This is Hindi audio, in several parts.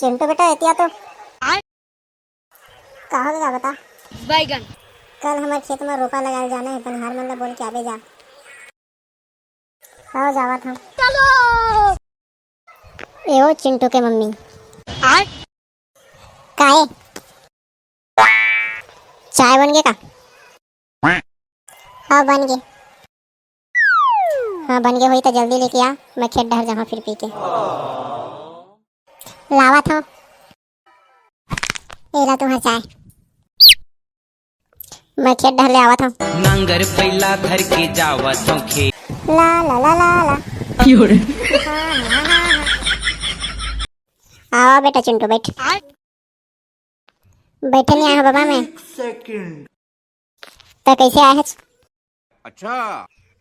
चिंटू बेटा एतिया तो कहाँ गया बता। बैगन कल हमारे खेत में रोपा लगाए जाना है, पनहार मतलब बोल के आवे जा। आओ जावा था। चलो एओ चिंटू के मम्मी आज काहे चाय बन गए का? हाँ बन गए। हाँ बन गए हुई तो जल्दी लेके आ, मैं खेत डहर जहाँ फिर पी के लावा था। एला तुम्हारा चाय मैं खेत डहर ले आवा था। नांगर पहला धर के जावा तो खे ला ला ला ला ला आओ बेटा चिंटू बैठ। बैठे नहीं आया बाबा मैं तो कैसे आया है? अच्छा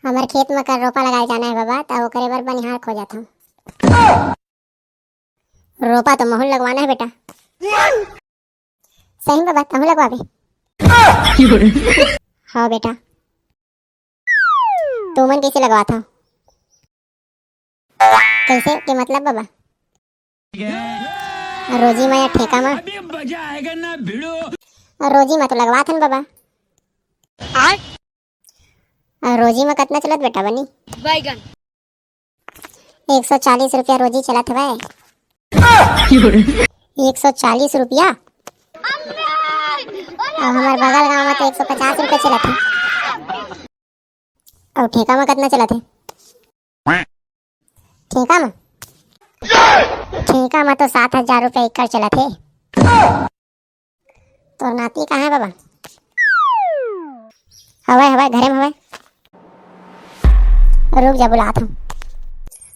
हमारे खेत में कर रोपा लगाए जाना है बाबा, तो वो करे बार बनिहार खो जाता हूँ। रोपा तो महू लगवाना है बेटा। सही में बाबा तहु लगवा बे। हाँ बेटा तू मन कैसे लगवा था? कैसे के मतलब बाबा? रोजी में या ठेका में? मजा आएगा ना भिड़ो। रोजी में तो लगवा था बाबा। आज रोजी में कितना चलत बेटा बनी? बैगन 140 रुपया रोजी चलत है। 140 रुपया और हमारे बगल गांव में तो 150 रुपया चलत है। और ठेका में कितना चलत है? ठेका में तो 7,000 रुपया एकड़ चलत है। तो नाती कहाँ है बाबा? हवा हवा घरे में हवा। रुक जा बुला था।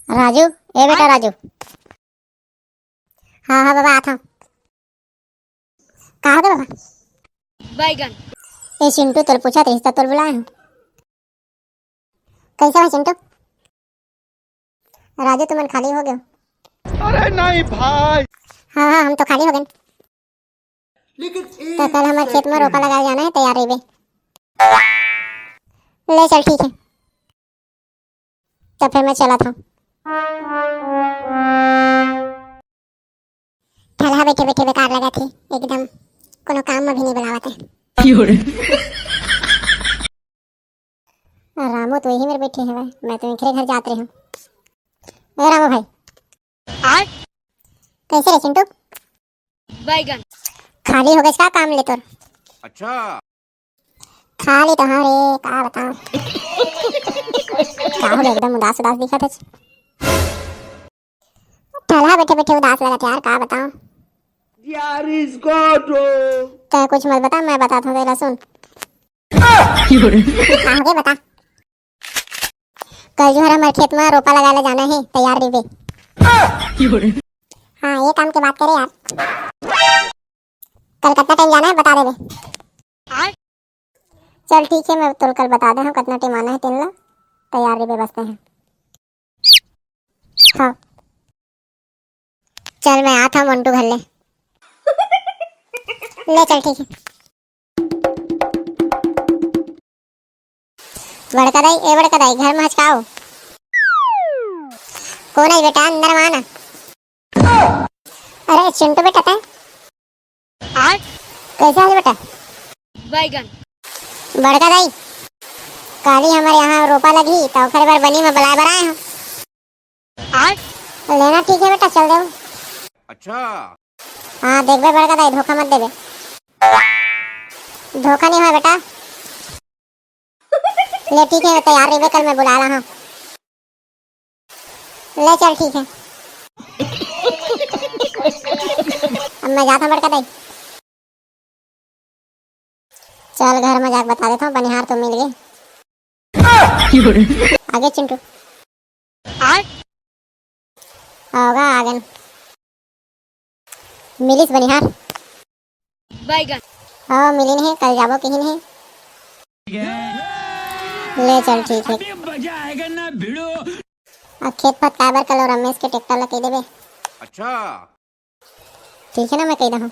राजू ए बेटा राजू। हाँ हाँ बाबा आता हूँ। कहाँ था बाबा? बैगन ए चिंटू तुल पूछा तो तुल बुलाया हूँ। कैसा है चिंटू? राजू तुम खाली हो गए? अरे नहीं भाई। हाँ हाँ हम तो खाली हो गए। लेकिन तो कल हमारे खेत में रोपा लगाया जाना है, तैयार रही। ले चल ठीक है। तो फिर मैं चला था। ठलहा बैठे बैठे बेकार लगा थी एकदम, कोनो काम में भी नहीं बुलावा थे। रामू तो यही मेरे बैठे है, मैं तो इनके घर जाते रही हूँ। रामू भाई आज कैसे रे चिंटू? बैगन खाली हो गए क्या काम ले तोर? अच्छा खाली तो हाँ रे का बताऊं। का हो एकदम उदास उदास दिखा था। ठलहा बैठे बैठे उदास लगा था यार, का बताऊं। यार इसको तो कुछ मत बता, मैं बताता हूँ तेरा सुन। हाँ हो गया बता। कल जो है हमारे खेत में रोपा लगाने जाना है, तैयार रही। हाँ ये काम की बात करे यार। कल कितना टाइम जाना है बता दे बे। आज चल ठीक है मैं तुल कल बता दे हम कितना टाइम आना है तेन ला, तैयार रही बसते हैं। हाँ चल मैं आता हूँ मंटू घर ले। ले चल ठीक है। बड़का दाई ए बड़का दाई घर में हचकाओ। कौन है बेटा अंदर में आना। अरे चिंटू बेटा था। आज कैसे है बेटा? बैगन बड़का दाई काली हमारे यहाँ रोपा लगी तो खरे बार बनी में बुलाए बनाए हैं। आज लेना ठीक है बेटा चल दे। अच्छा हाँ देख बे बड़का दाई धोखा मत देबे। धोखा नहीं हुआ बेटा। ले ठीक है तैयार रही कल मैं बुला रहा हूँ। ले चल ठीक है। अब मैं जाता हूँ बड़का दाई। चल घर में जाकर बता देता हूँ बनिहार तो मिल गए। आगे चिंटू आज होगा आगे मिलिस बनिहार। बैगन हाँ मिली नहीं कल जाबो कहीं नहीं। ले चल ठीक है। मजा आएगा ना भिड़ो। अब खेत पत काबर कल और रमेश के ट्रैक्टर लगा दे बे। अच्छा ठीक है ना मैं कह रहा हूँ।